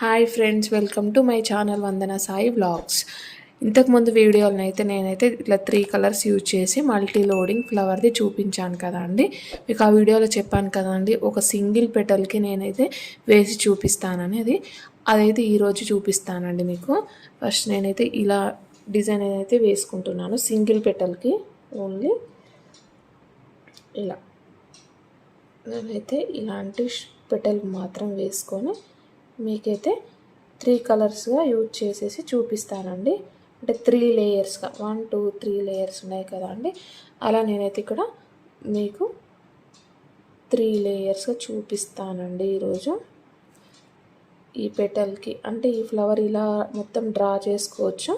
Hi friends, welcome to my channel Vandana Sai vlogs. ఇంతకుముందు వీడియోలను అయితే నేనైతే ఇట్లా 3 కలర్స్ యూజ్ చేసి మల్టీ లోడింగ్ ఫ్లవర్ది చూపించాను కదా అండి. మీకు ఆ వీడియోలో చెప్పాను కదండి, ఒక సింగిల్ పెటల్కి నేనైతే వేసి చూపిస్తానని. అదైతే ఈరోజు చూపిస్తానండి మీకు. ఫస్ట్ నేనైతే ఇలా డిజైన్ అయితే వేసుకుంటున్నాను సింగిల్ పెటల్కి. ఓన్లీ ఇలా నేనైతే ఇలాంటి పెటల్ మాత్రం వేసుకొని మీకైతే 3 కలర్స్గా యూజ్ చేసేసి చూపిస్తానండి. అంటే 3 లేయర్స్గా 1 2 3 లేయర్స్ ఉన్నాయి కదా అండి. అలా నేనైతే ఇక్కడ మీకు 3 లేయర్స్గా చూపిస్తానండి ఈరోజు. ఈ పెటల్కి అంటే ఈ ఫ్లవర్ ఇలా మొత్తం డ్రా చేసుకోవచ్చు.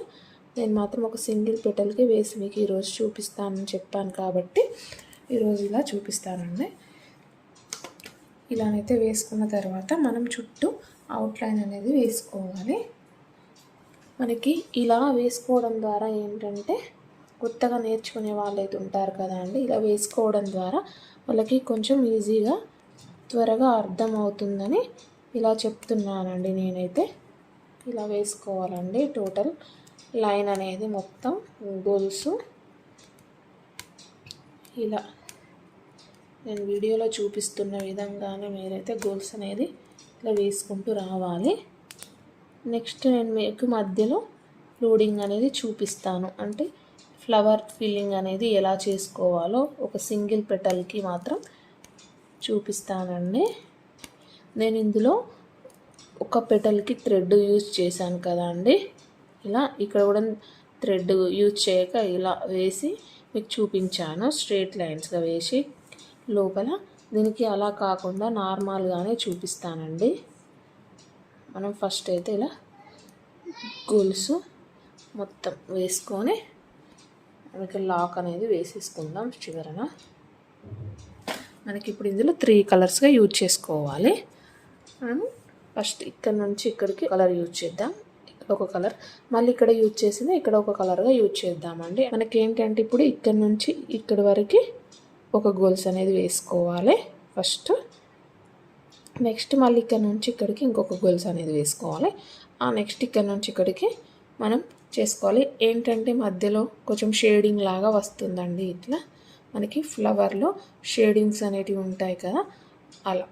నేను మాత్రం ఒక సింగిల్ పెటల్కి వేసి మీకు ఈరోజు చూపిస్తానని చెప్పాను కాబట్టి ఈరోజు ఇలా చూపిస్తానండి. ఇలానైతే వేసుకున్న తర్వాత మనం చుట్టూ అవుట్లైన్ అనేది వేసుకోవాలి. మనకి ఇలా వేసుకోవడం ద్వారా ఏంటంటే కొత్తగా నేర్చుకునే వాళ్ళైతే ఉంటారు కదా అండి, ఇలా వేసుకోవడం ద్వారా వాళ్ళకి కొంచెం ఈజీగా త్వరగా అర్థం అవుతుందని ఇలా చెప్తున్నానండి. నేనైతే ఇలా వేసుకోవాలండి. టోటల్ లైన్ అనేది మొత్తం గొలుసు ఇలా నేను వీడియోలో చూపిస్తున్న విధంగానే మీరైతే గోల్స్ అనేది ఇట్లా వేసుకుంటూ రావాలి. నెక్స్ట్ నేను మీకు మధ్యలో లోడింగ్ అనేది చూపిస్తాను. అంటే ఫ్లవర్ ఫిల్లింగ్ అనేది ఎలా చేసుకోవాలో ఒక సింగిల్ పెటల్కి మాత్రం చూపిస్తానండి. నేను ఇందులో ఒక పెటల్కి థ్రెడ్ యూజ్ చేశాను కదా అండి. ఇలా ఇక్కడ కూడా థ్రెడ్ యూజ్ చేయక ఇలా వేసి మీకు చూపించాను. స్ట్రైట్ లైన్స్గా వేసి లోపల. దీనికి అలా కాకుండా నార్మల్గానే చూపిస్తానండి. మనం ఫస్ట్ అయితే ఇలా గొలుసు మొత్తం వేసుకొని మనకి లాక్ అనేది వేసేసుకుందాం చివరన. మనకి ఇప్పుడు ఇందులో 3 కలర్స్గా యూజ్ చేసుకోవాలి. మనం ఫస్ట్ ఇక్కడ నుంచి ఇక్కడికి కలర్ యూజ్ చేద్దాం. ఇక్కడ ఒక కలర్, మళ్ళీ ఇక్కడ యూజ్ చేసింది ఇక్కడ ఒక కలర్గా యూజ్ చేద్దామండి. మనకి ఏంటంటే ఇప్పుడు ఇక్కడ నుంచి ఇక్కడి వరకు ఒక గోల్స్ అనేది వేసుకోవాలి ఫస్ట్. నెక్స్ట్ మళ్ళీ ఇక్కడ నుంచి ఇక్కడికి ఇంకొక గోల్స్ అనేది వేసుకోవాలి. ఆ నెక్స్ట్ ఇక్కడ నుంచి ఇక్కడికి మనం చేసుకోవాలి. ఏంటంటే మధ్యలో కొంచెం షేడింగ్ లాగా వస్తుందండి. ఇట్లా మనకి ఫ్లవర్లో షేడింగ్స్ అనేటివి ఉంటాయి కదా, అలా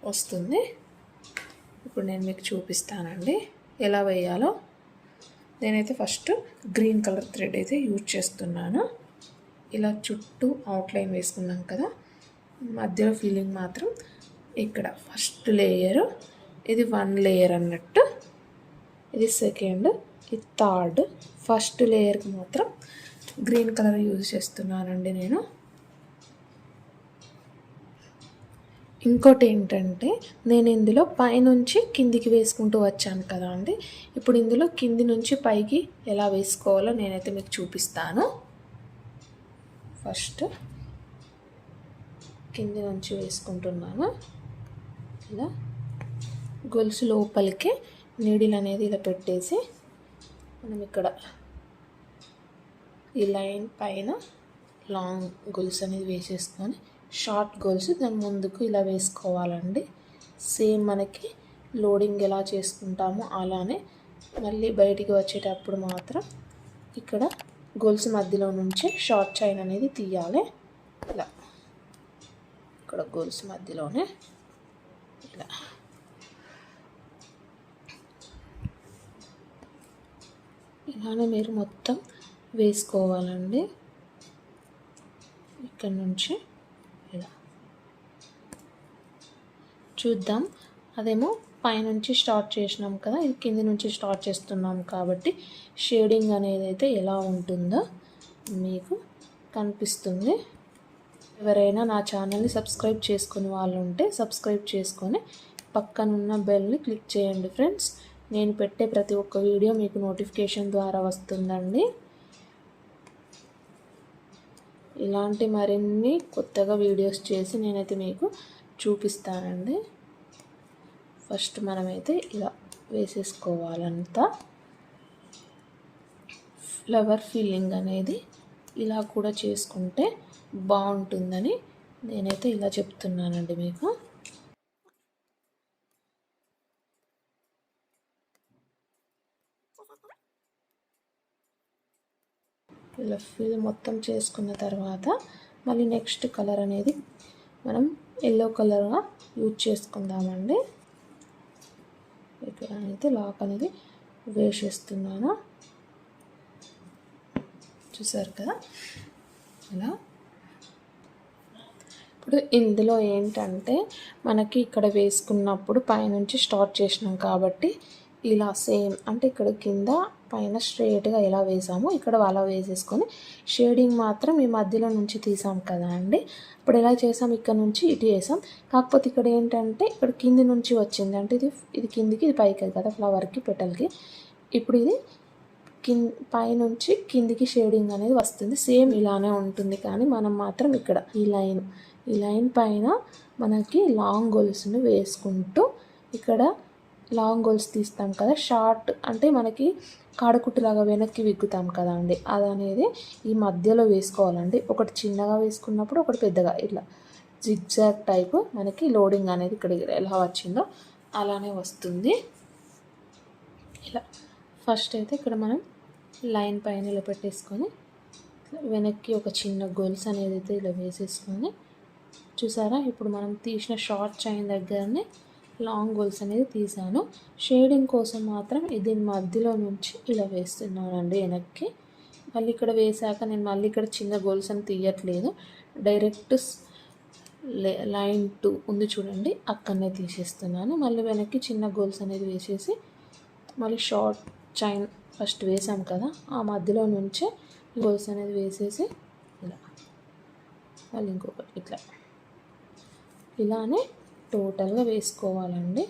వస్తుంది. ఇప్పుడు నేను మీకు చూపిస్తానండి ఎలా వేయాలో. నేనైతే ఫస్ట్ గ్రీన్ కలర్ థ్రెడ్ అయితే యూజ్ చేస్తున్నాను. ఇలా చుట్టూ అవుట్లైన్ వేసుకున్నాం కదా, మధ్యలో ఫిల్లింగ్ మాత్రం ఇక్కడ ఫస్ట్ లేయరు, ఇది 1 లేయర్ అన్నట్టు, ఇది సెకండ్, ఇది థర్డ్. ఫస్ట్ లేయర్కి మాత్రం గ్రీన్ కలర్ యూజ్ చేస్తున్నానండి నేను. ఇంకోటి ఏంటంటే నేను ఇందులో పైనుంచి కిందికి వేసుకుంటూ వచ్చాను కదా అండి. ఇప్పుడు ఇందులో కింది నుంచి పైకి ఎలా వేసుకోవాలో నేనైతే మీకు చూపిస్తాను. ఫస్ట్ కింది నుంచి వేసుకుంటున్నాను. ఇలా గొలుసు లోపలికి నీడిల్ అనేది ఇలా పెట్టేసి మనం ఇక్కడ ఈ లైన్ పైన లాంగ్ గొలుసు అనేది వేసేసుకొని షార్ట్ గొలుసు దాని ముందుకు ఇలా వేసుకోవాలండి. సేమ్ మనకి లోడింగ్ ఎలా చేసుకుంటామో అలానే మళ్ళీ బయటికి వచ్చేటప్పుడు మాత్రం ఇక్కడ గొలుసు మధ్యలో నుంచి షార్ట్ చైన్ అనేది తీయాలి. ఇలా ఇక్కడ గొలుసు మధ్యలోనే ఇలా ఇలానే మీరు మొత్తం వేసుకోవాలండి. ఇక్కడ నుంచి ఇలా చూద్దాం. అదేమో పైనుంచి స్టార్ట్ చేసినాం కదా, ఇది కింది నుంచి స్టార్ట్ చేస్తున్నాం కాబట్టి షేడింగ్ అనేది అయితే ఎలా ఉంటుందో మీకు కనిపిస్తుంది. ఎవరైనా నా ఛానల్ని సబ్స్క్రైబ్ చేసుకునే వాళ్ళు ఉంటే సబ్స్క్రైబ్ చేసుకొని పక్కనున్న బెల్ని క్లిక్ చేయండి ఫ్రెండ్స్. నేను పెట్టే ప్రతి ఒక్క వీడియో మీకు నోటిఫికేషన్ ద్వారా వస్తుందండి. ఇలాంటి మరిన్ని కొత్తగా వీడియోస్ చేసి నేనైతే మీకు చూపిస్తానండి. ఫస్ట్ మనమైతే ఇలా వేసేసుకోవాలంతా. ఫ్లవర్ ఫిల్లింగ్ అనేది ఇలా కూడా చేసుకుంటే బాగుంటుందని నేనైతే ఇలా చెప్తున్నానండి మీకు. ఇలా ఫిల్ మొత్తం చేసుకున్న తర్వాత మళ్ళీ నెక్స్ట్ కలర్ అనేది మనం ఎల్లో కలర్గా యూజ్ చేసుకుందామండి. ఇక్కడ అయితే లాక్ అనేది వేసేస్తున్నాను, చూసారు కదా ఇలా. ఇప్పుడు ఇందులో ఏంటంటే మనకి ఇక్కడ వేసుకున్నప్పుడు పైనుంచి స్టార్ట్ చేసినాం కాబట్టి ఇలా సేమ్ అంటే ఇక్కడ కింద పైన స్ట్రైట్గా ఎలా వేసామో ఇక్కడ అలా వేసేసుకొని షేడింగ్ మాత్రం ఈ మధ్యలో నుంచి తీసాం కదా అండి. ఇప్పుడు ఎలా చేసాం, ఇక్కడ నుంచి ఇటు చేసాం. కాకపోతే ఇక్కడ ఏంటంటే ఇక్కడ కింది నుంచి వచ్చింది అంటే ఇది కిందికి ఇది పైకి కదా ఫ్లవర్కి పెటల్కి. ఇప్పుడు ఇది పైనుంచి కిందికి షేడింగ్ అనేది వస్తుంది. సేమ్ ఇలానే ఉంటుంది కానీ మనం మాత్రం ఇక్కడ ఈ లైన్ పైన మనకి లాంగ్ గొలుసును వేసుకుంటూ ఇక్కడ లాంగ్ గోల్స్ తీస్తాం కదా, షార్ట్ అంటే మనకి కాడకుట్టులాగా వెనక్కి విగ్గుతాం కదా అండి, అది అనేది ఈ మధ్యలో వేసుకోవాలండి. ఒకటి చిన్నగా వేసుకున్నప్పుడు ఒకటి పెద్దగా ఇట్లా జిగ్జాగ్ టైపు మనకి లోడింగ్ అనేది ఇక్కడ ఎలా వచ్చిందో అలానే వస్తుంది. ఇలా ఫస్ట్ అయితే ఇక్కడ మనం లైన్ పైన ఇలా పెట్టేసుకొని వెనక్కి ఒక చిన్న గొలుసు అనేది అయితే ఇలా వేసేసుకొని, చూసారా ఇప్పుడు మనం తీసిన షార్ట్ చైన్ దగ్గరనే లాంగ్ గోల్స్ అనేది తీసాను. షేడింగ్ కోసం మాత్రం దీని మధ్యలో నుంచి ఇలా వేస్తున్నానండి వెనక్కి. మళ్ళీ ఇక్కడ వేసాక నేను మళ్ళీ ఇక్కడ చిన్న గోల్స్ అని తీయట్లేదు, డైరెక్ట్ లైన్ 2 ఉంది చూడండి అక్కడనే తీసేస్తున్నాను. మళ్ళీ వెనక్కి చిన్న గోల్స్ అనేది వేసేసి మళ్ళీ షార్ట్ చైన్ ఫస్ట్ వేసాం కదా ఆ మధ్యలో నుంచే గోల్స్ అనేది వేసేసి ఇలా మళ్ళీ ఇంకొకటి ఇట్లా ఇలానే టోటల్గా వేసుకోవాలండి.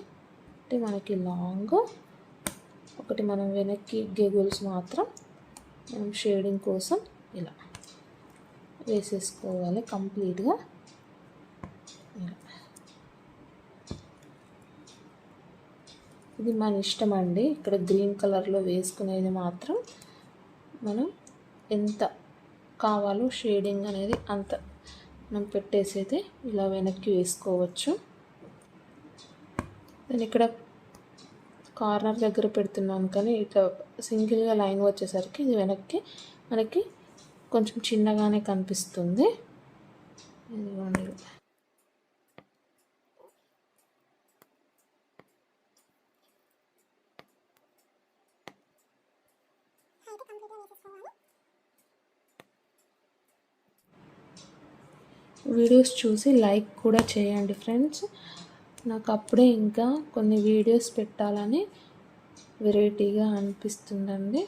అంటే మనకి లాంగ్ ఒకటి మనం వెనక్కి గోల్స్ మాత్రం మనం షేడింగ్ కోసం ఇలా వేసేసుకోవాలి కంప్లీట్గా. ఇది మన ఇష్టం అండి. ఇక్కడ గ్రీన్ కలర్లో వేసుకునేది మాత్రం మనం ఎంత కావాలో షేడింగ్ అనేది అంత మనం పెట్టేసేది ఇలా వెనక్కి వేసుకోవచ్చు. నేను ఇక్కడ కార్నర్ దగ్గర పెడుతున్నాను కానీ ఇట్లా సింగిల్గా లైన్ వచ్చేసరికి ఇది వెనక్కి మనకి కొంచెం చిన్నగానే కనిపిస్తుంది. ఇదిగోండి వీడియోస్ చూసి లైక్ కూడా చేయండి ఫ్రెండ్స్. నాకు అప్పుడే ఇంకా కొన్ని వీడియోస్ పెట్టాలని వెరైటీగా అనిపిస్తుందండి.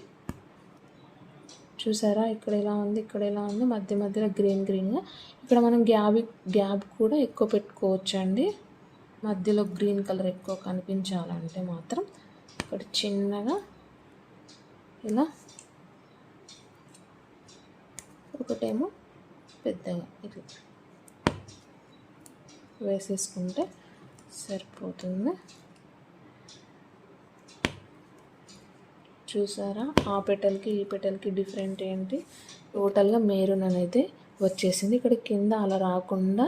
చూసారా ఇక్కడ ఎలా ఉంది, ఇక్కడ ఎలా ఉంది, మధ్య మధ్యలో గ్రీన్గా. ఇక్కడ మనం గ్యాప్ కూడా ఎక్కువ పెట్టుకోవచ్చు అండి. మధ్యలో గ్రీన్ కలర్ ఎక్కువ కనిపించాలంటే మాత్రం ఇక్కడ చిన్నగా ఇలా ఒకటేమో పెద్దగా ఇట్లా వేసేసుకుంటే సరిపోతుంది. చూసారా ఆ పెటల్కి ఈ పెటల్కి డిఫరెంట్ ఏంటి, టోటల్గా మెరూన్ అనేది వచ్చేసింది. ఇక్కడ కింద అలా రాకుండా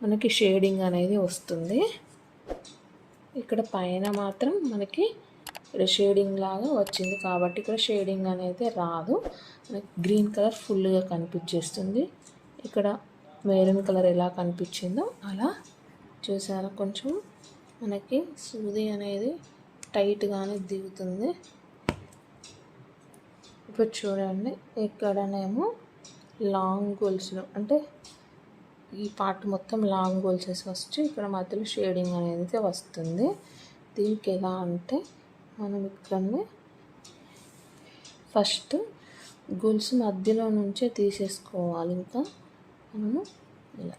మనకి షేడింగ్ అనేది వస్తుంది. ఇక్కడ పైన మాత్రం మనకి షేడింగ్ లాగా వచ్చింది కాబట్టి ఇక్కడ షేడింగ్ అనేది రాదు, మనకి గ్రీన్ కలర్ ఫుల్గా కనిపించేస్తుంది. ఇక్కడ మెరూన్ కలర్ ఎలా కనిపించిందో అలా. చూసారా కొంచెం మనకి సూది అనేది టైట్గానే దిగుతుంది. ఇప్పుడు చూడండి ఇక్కడనేమో లాంగ్ గోల్స్లో అంటే ఈ పార్ట్ మొత్తం లాంగ్ గోల్సెస్ వచ్చి ఇక్కడ మధ్యలో షేడింగ్ అనేది వస్తుంది. దీనికి ఎలా అంటే మనం ఇక్కడనే ఫస్ట్ గోల్స్ మధ్యలో నుంచే తీసేసుకోవాలి. ఇంకా మనము ఇలా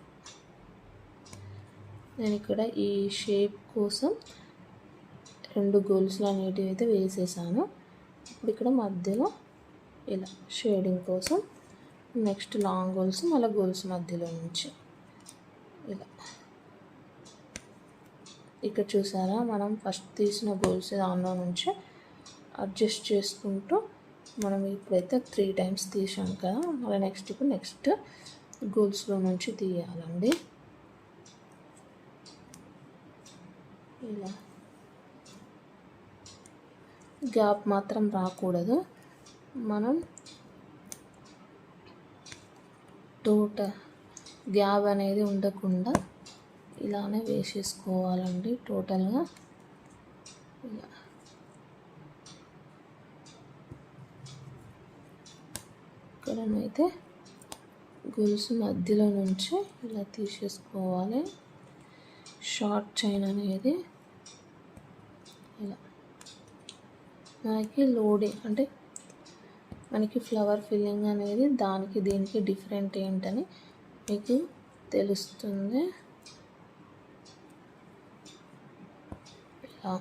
నేను ఇక్కడ ఈ షేప్ కోసం 2 గోల్స్లు అనేటివి అయితే వేసేసాను. ఇప్పుడు ఇక్కడ మధ్యలో ఇలా షేడింగ్ కోసం నెక్స్ట్ లాంగ్ గోల్స్ మళ్ళీ గోల్స్ మధ్యలో నుంచి ఇలా. ఇక్కడ చూసారా మనం ఫస్ట్ తీసిన గోల్స్ దానిలో నుంచి అడ్జస్ట్ చేసుకుంటూ మనం ఇప్పుడైతే 3 టైమ్స్ తీసాం కదా, మళ్ళీ నెక్స్ట్ గోల్స్లో నుంచి తీయాలండి. ఇలా గ్యాప్ మాత్రం రాకూడదు. మనం టోటల్ గ్యాప్ అనేది ఉండకుండా ఇలానే వేసేసుకోవాలండి టోటల్గా. ఇలా ఇక్కడనైతే గొలుసు మధ్యలో నుంచి ఇలా తీసేసుకోవాలి. షార్ట్ చైన్ అనేది ఇలా మనకి లోడింగ్ అంటే మనకి ఫ్లవర్ ఫిల్లింగ్ అనేది దానికి దీనికి డిఫరెంట్ ఏంటని మీకు తెలుస్తుంది. ఇలా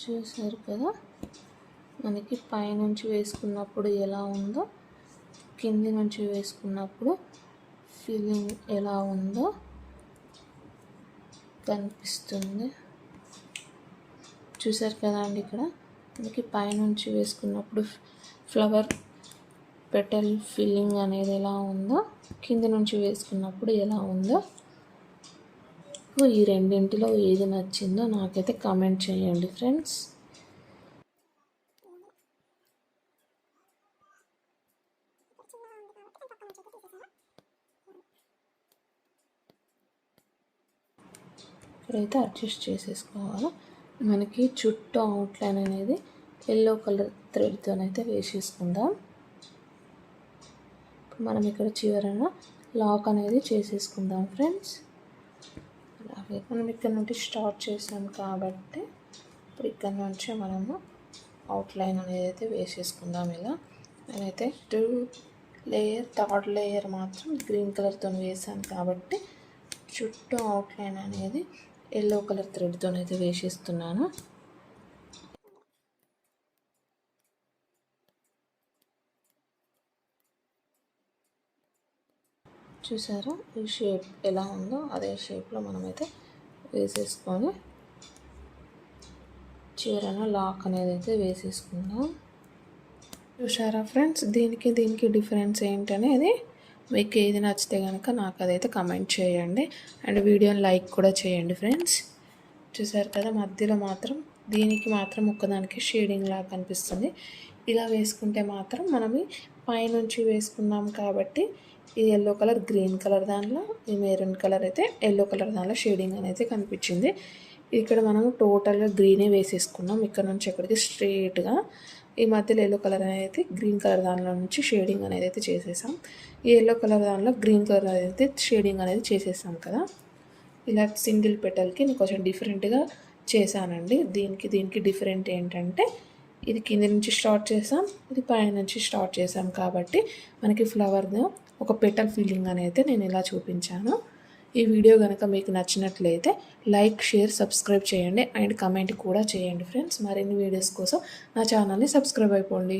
చూసారు కదా, మనకి పైనుంచి వేసుకున్నప్పుడు ఎలా ఉందో కింది నుంచి వేసుకున్నప్పుడు ఫిల్లింగ్ ఎలా ఉందో కనిపిస్తుంది. చూసారు కదా అండి, ఇక్కడ మనకి పైనుంచి వేసుకున్నప్పుడు ఫ్లవర్ పెటల్ ఫిల్లింగ్ అనేది ఎలా ఉందో, కింది నుంచి వేసుకున్నప్పుడు ఎలా ఉందో. ఈ రెండింటిలో ఏది నచ్చిందో నాకైతే కామెంట్ చేయండి ఫ్రెండ్స్. ఇక్కడైతే అడ్జస్ట్ చేసేసుకోవాలి. మనకి చుట్టూ అవుట్లైన్ అనేది ఎల్లో కలర్ థ్రెడ్తోనైతే వేసేసుకుందాం. మనం ఇక్కడ చివరన లాక్ అనేది చేసేసుకుందాం ఫ్రెండ్స్. అలాగే మనం ఇక్కడ నుండి స్టార్ట్ చేసాం కాబట్టి ఇప్పుడు ఇక్కడ నుంచి మనము అవుట్లైన్ అనేది అయితే వేసేసుకుందాం. ఇలా నేనైతే 2 లేయర్, థర్డ్ లేయర్ మాత్రం గ్రీన్ కలర్తో వేసాను కాబట్టి చుట్టూ అవుట్లైన్ అనేది ఎల్లో కలర్ థ్రెడ్తోనైతే వేసేస్తున్నాను. చూసారా, ఈ షేప్ ఎలా ఉందో అదే షేప్లో మనమైతే వేసేసుకొని చివరన లాక్ అనేది అయితే వేసేసుకుందాం. చూసారా ఫ్రెండ్స్, దీనికి డిఫరెన్స్ ఏంటనేది మీకు ఏది నచ్చితే కనుక నాకు అదైతే కమెంట్ చేయండి. అండ్ వీడియోని లైక్ కూడా చేయండి ఫ్రెండ్స్. చూసారు కదా, మధ్యలో మాత్రం దీనికి మాత్రం ఒక్కదానికి షేడింగ్ లాగా కనిపిస్తుంది. ఇలా వేసుకుంటే మాత్రం మనం పైనుంచి వేసుకున్నాం కాబట్టి ఇది ఎల్లో కలర్, గ్రీన్ కలర్ దానిలో, ఈ మెరూన్ కలర్ అయితే ఎల్లో కలర్ దానిలో షేడింగ్ అనేది కనిపించింది. ఇక్కడ మనము టోటల్గా గ్రీనే వేసేసుకున్నాం. ఇక్కడ నుంచి ఎక్కడికి స్ట్రేట్గా ఈ మధ్యలో ఎల్లో కలర్ అనేది గ్రీన్ కలర్ దానిలో నుంచి షేడింగ్ అనేది అయితే చేసేసాం. ఈ ఎల్లో కలర్ దానిలో గ్రీన్ కలర్ అయితే షేడింగ్ అనేది చేసేసాం కదా. ఇలా సింగిల్ పెటల్కి నేను కొంచెం డిఫరెంట్గా చేశానండి. దీనికి డిఫరెంట్ ఏంటంటే ఇది కింది నుంచి స్టార్ట్ చేసాం, ఇది పైన నుంచి స్టార్ట్ చేసాం కాబట్టి మనకి ఫ్లవర్లో ఒక పెటల్ ఫీలింగ్ అనేది నేను ఇలా చూపించాను. ఈ వీడియో కనుక మీకు నచ్చినట్లయితే లైక్, షేర్, సబ్స్క్రైబ్ చేయండి అండ్ కమెంట్ కూడా చేయండి ఫ్రెండ్స్. మరిన్ని వీడియోస్ కోసం నా ఛానల్ని సబ్స్క్రైబ్ అయిపోండి.